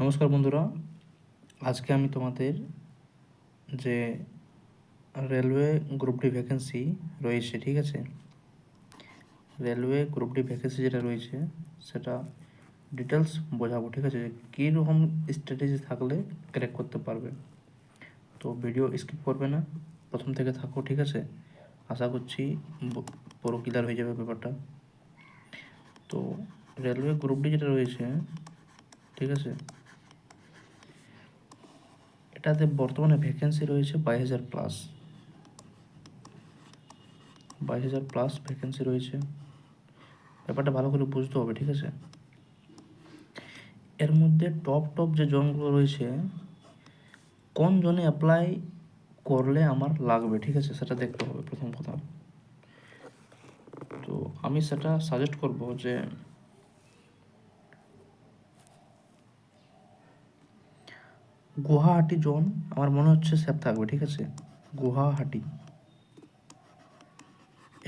নমস্কার বন্ধুরা, আজকে আমি তোমাদের যে রেলওয়ে গ্রুপ ডি ভ্যাকেন্সি রয়েছে, ঠিক আছে, রেলওয়ে গ্রুপ ডি ভ্যাকেন্সি যেটা রয়েছে সেটা ডিটেলস বোঝাবো, ঠিক আছে, কীরকম স্ট্র্যাটেজি থাকলে ক্র্যাক করতে পারবে। তো ভিডিও স্কিপ করবে না, প্রথম থেকে থাকো, ঠিক আছে। আশা করছি পুরো ক্লিয়ার হয়ে যাবে ব্যাপারটা। তো রেলওয়ে গ্রুপ ডি যেটা রয়েছে, ঠিক আছে, এটাতে বর্তমানে ভ্যাকেন্সি রয়েছে 22,000 প্লাস ভ্যাকেন্সি রয়েছে। ব্যাপারটা ভালো করে বুঝতে হবে, ঠিক আছে। এর মধ্যে টপ যে জনগুলো রয়েছে, কোন জনে অ্যাপ্লাই করলে আমার লাগবে, ঠিক আছে, সেটা দেখতে হবে প্রথম কথা। তো আমি সেটা সাজেস্ট করব যে গুয়াহাটি জোন আমার মনে হচ্ছে সেফ থাকবে, ঠিক আছে। গুয়াহাটি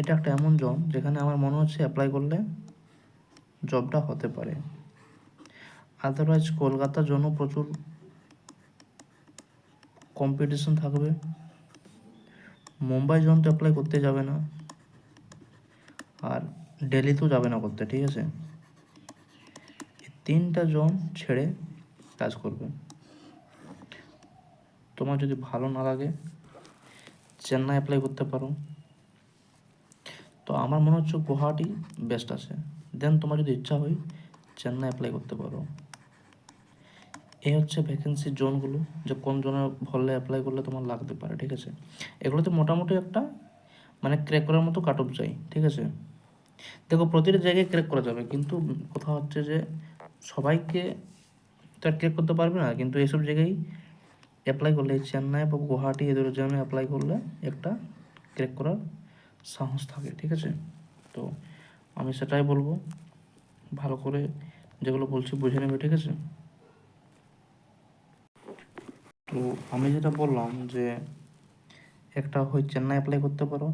এটা একটা এমন জোন যেখানে আমার মনে হচ্ছে অ্যাপ্লাই করলে জবটা হতে পারে। আদারওয়াইজ কলকাতার জন্য প্রচুর কম্পিটিশন থাকবে। মুম্বাই জোন তো অ্যাপ্লাই করতে যাবে না, আর দিল্লিতেও যাবে না করতে, ঠিক আছে। এই 3টা জোন ছেড়ে কাজ করবে। তোমার যদি ভালো না লাগে চেন্নাই অ্যাপ্লাই করতে পারো। তো আমার মনে হচ্ছে গুয়াহাটি বেস্ট আছে। দেন তোমার যদি ইচ্ছা হয় চেন্নাই অ্যাপ্লাই করতে পারো। এই হচ্ছে ভ্যাকেন্সির জোনগুলো, যে কোন জোনে ভরলে অ্যাপ্লাই করলে তোমার লাগতে পারে, ঠিক আছে। এগুলোতে মোটামুটি একটা মানে ক্র্যাক করার মতো কাট অফ যায়, ঠিক আছে। দেখো প্রতিটা জায়গায় ক্র্যাক করা যাবে, কিন্তু কথা হচ্ছে যে সবাইকে তো আর ক্র্যাক করতে পারবে না, কিন্তু এসব জায়গায় অ্যাপ্লাই করলে চেন্নাই বা গুয়াহাটি এদের জন্য অ্যাপ্লাই করলে একটা ক্র্যাক করার সাহস থাকে, ঠিক আছে। তো আমি সেটাই বলবো, ভালো করে যেগুলো বলছি বুঝে নেবে, ঠিক আছে। তো আমি যেটা বললাম যে একটা হয় চেন্নাই অ্যাপ্লাই করতে পারো,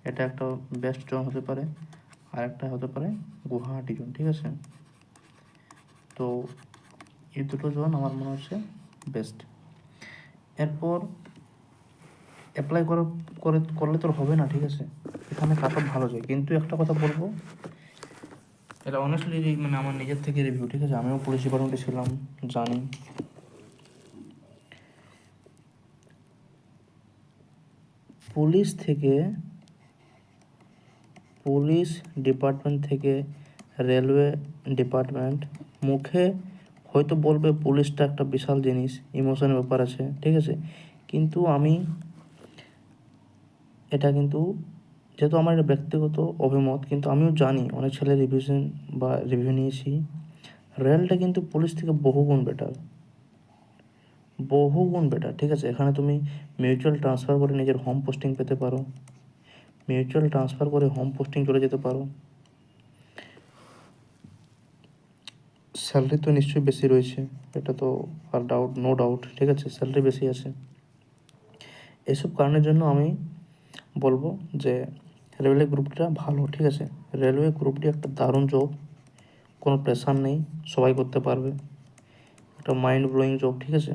এটা একটা বেস্ট জোন হতে পারে, আর একটা হতে পারে গুয়াহাটি জোন, ঠিক আছে। তো এই দুটো জোন আমার মনে হচ্ছে বেস্ট। এরপর অ্যাপ্লাই করলে তো হবে না, ঠিক আছে, এখানে কাট অফ ভালো যায়। কিন্তু একটা কথা বলবো, এটা অনেস্টলি মানে আমার নিজের থেকে রিভিউ, ঠিক আছে, আমিও পুলিশ ডিপার্টমেন্টে ছিলাম, জানি। পুলিশ ডিপার্টমেন্ট থেকে রেলওয়ে ডিপার্টমেন্ট মুখে হয়তো বলবে পুলিশটা একটা বিশাল জিনিস, ইমোশনের ব্যাপার আছে, ঠিক আছে, কিন্তু এটা কিন্তু যেহেতু আমার এটা ব্যক্তিগত অভিমত, কিন্তু আমিও জানি অনেক ছেলে রিভিউ নিয়েছি, রেলটা কিন্তু পুলিশ থেকে বহুগুণ বেটার, ঠিক আছে। এখানে তুমি মিউচুয়াল ট্রান্সফার করে নিজের হোম পোস্টিং পেতে পারো, মিউচুয়াল ট্রান্সফার করে হোম পোস্টিং চলে যেতে পারো। স্যালারি তো নিশ্চয়ই বেশি রয়েছে, এটা তো আর নো ডাউট, ঠিক আছে, স্যালারি বেশি আছে। এসব কারণের জন্য আমি বলবো যে রেলওয়ে গ্রুপটা ভালো, ঠিক আছে। রেলওয়ে গ্রুপটি একটা দারুণ জব, কোনো প্রেশার নেই, সবাই করতে পারবে, একটা মাইন্ড ব্লোয়িং জব, ঠিক আছে।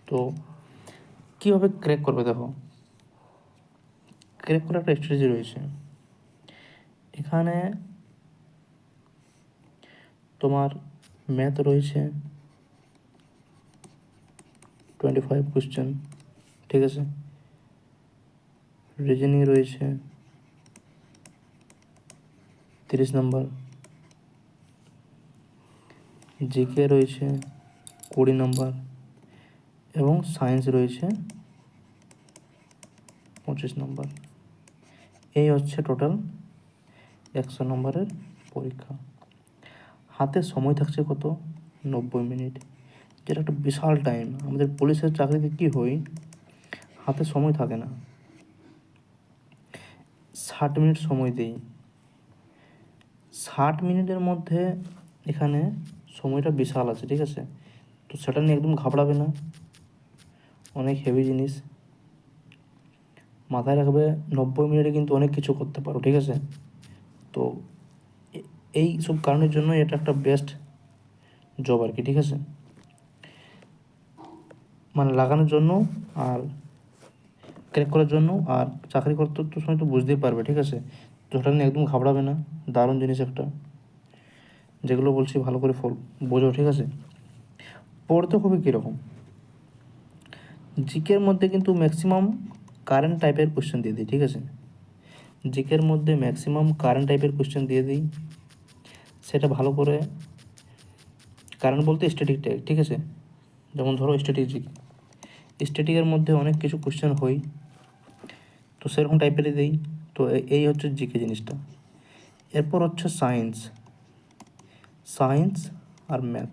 তো কীভাবে ক্র্যাক করবে, দেখো ক্র্যাক করার একটা স্ট্র্যাটেজি রয়েছে এখানে। তোমার ম্যাথ রয়েছে 25 কোয়েশ্চেন, ঠিক আছে। রিজনিং রয়েছে 30 নম্বর, জিকে রয়েছে 20 নম্বর, এবং সায়েন্স রয়েছে 25 নম্বর। এই হচ্ছে টোটাল 100 নম্বরের পরীক্ষা। হাতে সময় থাকছে কত? 90 মিনিট, যেটা একটা বিশাল টাইম। আমাদের পুলিশের চাকরিতে কি হয়, হাতে সময় থাকে না, 60 মিনিট সময় দেই। 60 মিনিটের মধ্যে এখানে সময়টা বিশাল আছে, ঠিক আছে। তো সেটা নিয়ে একদম ঘাবড়াবে না, অনেক হেভি জিনিস মাথায় রাখবে। 90 মিনিটে কিন্তু অনেক কিছু করতে পারো, ঠিক আছে। তো এই সব কারণের জন্য এটা একটা বেস্ট জব আর কি, ঠিক আছে, মানে লাগানোর জন্য আর ক্র্যাক করার জন্য। আর চাকরি করতে তো সময় তো বুঝতেই পারবে, ঠিক আছে, তো ওটা নিয়ে একদম ঘাবড়াবে না, দারুণ জিনিস একটা, যেগুলো বলছি ভালো করে বোঝো, ঠিক আছে। পড়তে হবে কীরকম, জিকের মধ্যে কিন্তু ম্যাক্সিমাম কারেন্ট টাইপের কোয়েশ্চেন দিয়ে দিই, ঠিক আছে, জিকের মধ্যে ম্যাক্সিমাম কারেন্ট টাইপের কোয়েশ্চেন দিয়ে দিই, সেটা ভালো করে, কারেন্ট বলতে স্ট্যাটিক টাইপ, ঠিক আছে, যেমন ধরো স্ট্যাটিকের মধ্যে অনেক কিছু কোয়েশ্চেন হয়, তো সেরকম টাইপেরই দিই। তো এই হচ্ছে জিকে জিনিসটা। এরপর হচ্ছে সায়েন্স আর ম্যাথ,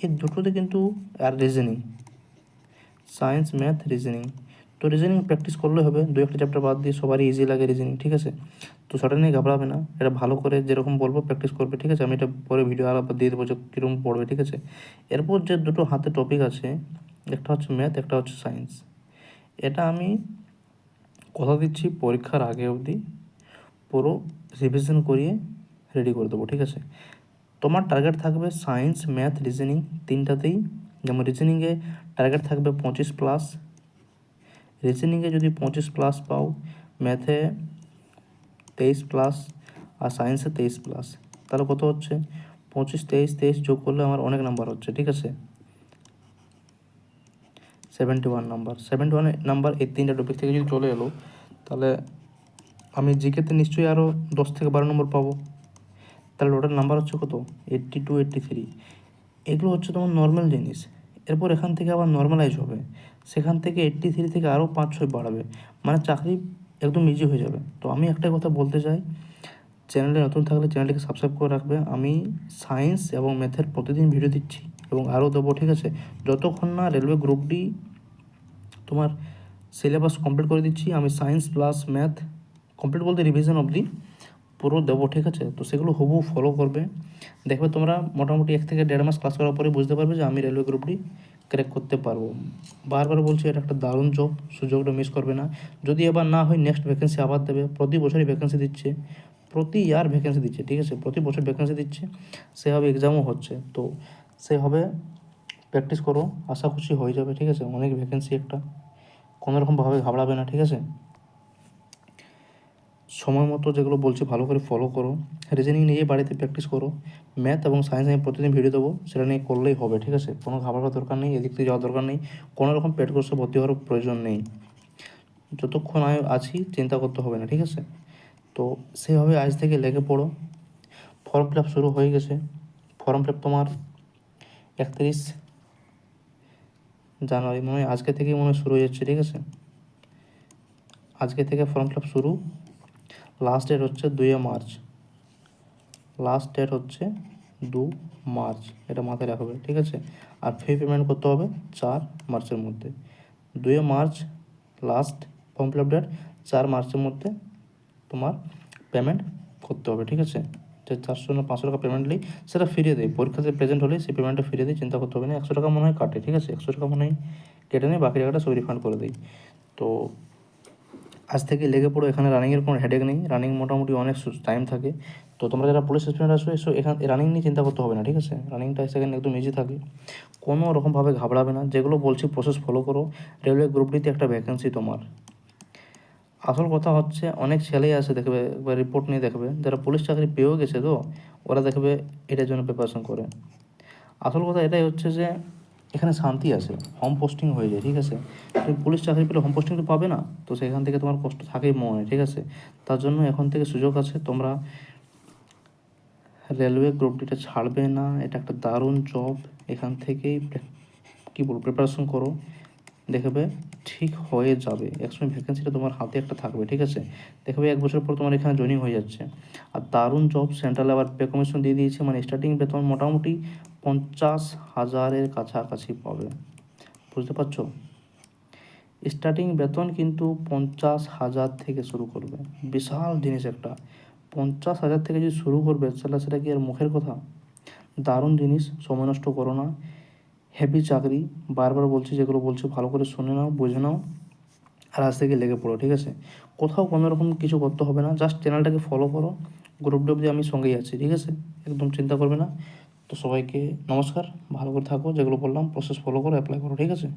এই দুটোতে কিন্তু, আর রিজনিং, সায়েন্স ম্যাথ রিজনিং, তো রিজনিং প্র্যাকটিস করলে হবে, দু একটা চ্যাপ্টার বাদ দিয়ে, সবারই ইজি লাগে রিজনিং, ঠিক আছে, তো সেটা নিয়ে ঘাবড়াবে না, এটা ভালো করে যেরকম বলবো প্র্যাকটিস করবে, ঠিক আছে, আমি এটা পরে ভিডিও আলাদা দিয়ে দেবো যে কীরকম পড়বে, ঠিক আছে। এরপর যে দুটো হাতে টপিক আছে, একটা হচ্ছে ম্যাথ, একটা হচ্ছে সায়েন্স, এটা আমি কথা দিচ্ছি পরীক্ষার আগে অবধি পুরো রিভিশন করিয়ে রেডি করে দেবো, ঠিক আছে। তোমার টার্গেট থাকবে সায়েন্স ম্যাথ রিজনিং তিনটাতেই, যেমন রিজনিংয়ে টার্গেট থাকবে 25+, রিজনিংয়ে যদি 25+ পাও, ম্যাথে 23+, আর সায়েন্সে 23+, তাহলে কত হচ্ছে 25, 23 যোগ করলে আমার অনেক নাম্বার হচ্ছে, ঠিক আছে, 71 নাম্বার। 71 নাম্বার এই তিনটা টপিক থেকে যদি চলে এলো, তাহলে আমি জিকেতে নিশ্চয়ই আরও 10 থেকে 12 নম্বর পাবো, তাহলে টোটাল নাম্বার হচ্ছে কত 82, 83। এগুলো হচ্ছে তোমার নর্মাল জিনিস। এরপর এখান থেকে আবার নর্মালাইজ হবে, সেখান থেকে 83 থেকে আরও 5-6 বাড়াবে, মানে চাকরি একদম ইজি হয়ে যাবে। তো আমি একটা কথা বলতে চাই, চ্যানেলে নতুন থাকলে চ্যানেলটিকে সাবস্ক্রাইব করে রাখবে। আমি সায়েন্স এবং ম্যাথের প্রতিদিন ভিডিও দিচ্ছি এবং আরও দেবো, ঠিক আছে, যতক্ষণ না রেলওয়ে গ্রুপ ডি তোমার সিলেবাস কমপ্লিট করে দিচ্ছি, আমি সায়েন্স প্লাস ম্যাথ কমপ্লিট বলতে রিভিশন অবধি পুরো দেবো, ঠিক আছে। তো সেগুলো হুবহু ফলো করবে, দেখবে তোমরা মোটামুটি 1 থেকে 1.5 মাস ক্লাস করার পরে বুঝতে পারবে যে আমি রেলওয়ে গ্রুপটি ক্র্যাক করতে পারবো। বারবার বলছি, এটা একটা দারুণ জব, সুযোগটা মিস করবে না। যদি এবার না হয় নেক্সট ভ্যাকেন্সি আবার দেবে, প্রতি বছরই ভ্যাকেন্সি দিচ্ছে, প্রতি ইয়ার ভ্যাকেন্সি দিচ্ছে, ঠিক আছে, প্রতি বছর ভ্যাকেন্সি দিচ্ছে, সেভাবে এক্সামও হচ্ছে, তো সেভাবে প্র্যাকটিস করো, আশা খুশি হয়ে যাবে, ঠিক আছে। অনেক ভ্যাকেন্সি একটা, কোনোরকমভাবে ঘাবড়াবে না, ঠিক আছে। সময় মতো যেগুলো বলছি ভালো করে ফলো করো, রিজনিং নিয়ে বাড়িতে প্র্যাকটিস করো, ম্যাথ এবং সায়েন্স আমি প্রতিদিন ভিডিও দেবো, সেটা নিয়ে করলেই হবে, ঠিক আছে। কোনো ঘাবড়ার দরকার নেই, এদিক থেকে যাওয়ার দরকার নেই, কোনো রকম পেড কোর্সে ভর্তি হওয়ার প্রয়োজন নেই, যতক্ষণ আমি আছি চিন্তা করতে হবে না, ঠিক আছে। তো সেভাবে আজ থেকে লেগে পড়ো। ফর্ম ফিল আপ শুরু হয়ে গেছে, ফর্ম ফিল আপ তোমার 31 জানুয়ারি মনে হয়, আজকে থেকেই মনে হয় শুরু হয়ে যাচ্ছে, ঠিক আছে, আজকে থেকে ফর্ম ফিল আপ শুরু, লাস্ট ডেট হচ্ছে 2 মার্চ, লাস্ট ডেট হচ্ছে 2 মার্চ, এটা মাথায় রাখবে, ঠিক আছে। আর ফি পেমেন্ট করতে হবে 4 মার্চের মধ্যে, 2 March last form fill up date, 4 মার্চের মধ্যে তোমার পেমেন্ট করতে হবে, ঠিক আছে। যে 400 না 500 টাকা পেমেন্ট নেই, সেটা ফিরিয়ে দেয়, পরীক্ষাতে প্রেজেন্ট হলে সেই পেমেন্টটা ফিরিয়ে দেয়, চিন্তা করতে হবে না। 100 টাকা মনে হয় কাটে, ঠিক আছে, 100 টাকা মনে হয় কেটে নেয়, বাকি টাকাটা সব রিফান্ড করে দেয়। তো আজ থেকে লেগে পড়ো, এখানে রানিংয়ের কোনো হেডেক নেই, রানিং মোটামুটি অনেক টাইম থাকে। তো তোমরা যারা পুলিশ অ্যাসপিরেন্ট আসো, এসো এখানে, রানিং নিয়ে চিন্তা করতে হবে না, ঠিক আছে, রানিংটা সেখানে একদম ইজি থাকে, কোনো রকমভাবে ঘাবড়াবে না, যেগুলো বলছি প্রসেস ফলো করো। রেলওয়ে গ্রুপ ডিতে একটা ভ্যাকেন্সি তোমার, আসল কথা হচ্ছে অনেক ছেলেই আসে দেখবে বা রিপোর্ট নিয়ে দেখবে, যারা পুলিশ চাকরি পেয়েও গেছে, তো ওরা দেখবে এটার জন্য প্রিপারেশন করে। আসল কথা এটাই হচ্ছে যে এখানে শান্তি আছে, হোম পোস্টিং হয়ে যায়, ঠিক আছে। তুমি পুলিশ চাকরি পেলে হোম পোস্টিং তো পাবে না, তো সেখান থেকে তোমার কষ্ট থাকেই মনে, ঠিক আছে। তার জন্য এখন থেকে সুযোগ আছে, তোমরা রেলওয়ে গ্রুপ ডিটা ছাড়বে না, এটা একটা দারুণ জব, এখান থেকেই কী বলবো প্রিপারেশন করো, দেখবে ঠিক হয়ে যাবে, একসময় ভ্যাকেন্সিটা তোমার হাতে একটা থাকবে, ঠিক আছে। দেখবে 1 বছর পর তোমার এখানে জয়েনিং হয়ে যাচ্ছে। আর দারুণ জব, সেন্ট্রাল আবার পে কমিশন দিয়ে দিয়েছে, মানে স্টার্টিং বেতন মোটামুটি 50,000-এর কাছাকাছি পাবে, বুঝতে পারছো। স্টার্টিং বেতন কিন্তু 50,000 থেকে শুরু করবে, বিশাল জিনিস একটা, 50,000 থেকে যদি শুরু করবে, তাহলে সেটা কি আর মুখের কথা। দারুণ জিনিস, সময় নষ্ট করো না, হেভি চাকরি, বারবার বলছি, যেগুলো বলছি ভালো করে শুনে নাও, বুঝে নাও, আর আজ থেকে লেগে পড়ো, ঠিক আছে। কোথাও কোনো রকম কিছু করতে হবে না, জাস্ট চ্যানেলটাকে ফলো করো, গ্রুপ ডুপ দিয়ে আমি সঙ্গেই আছি, ঠিক আছে? একদম চিন্তা করবে না। তো সবাইকে নমস্কার, ভালো করে থাকো, যেগুলো বললাম প্রসেস ফলো করো, অ্যাপ্লাই করো, ঠিক আছে?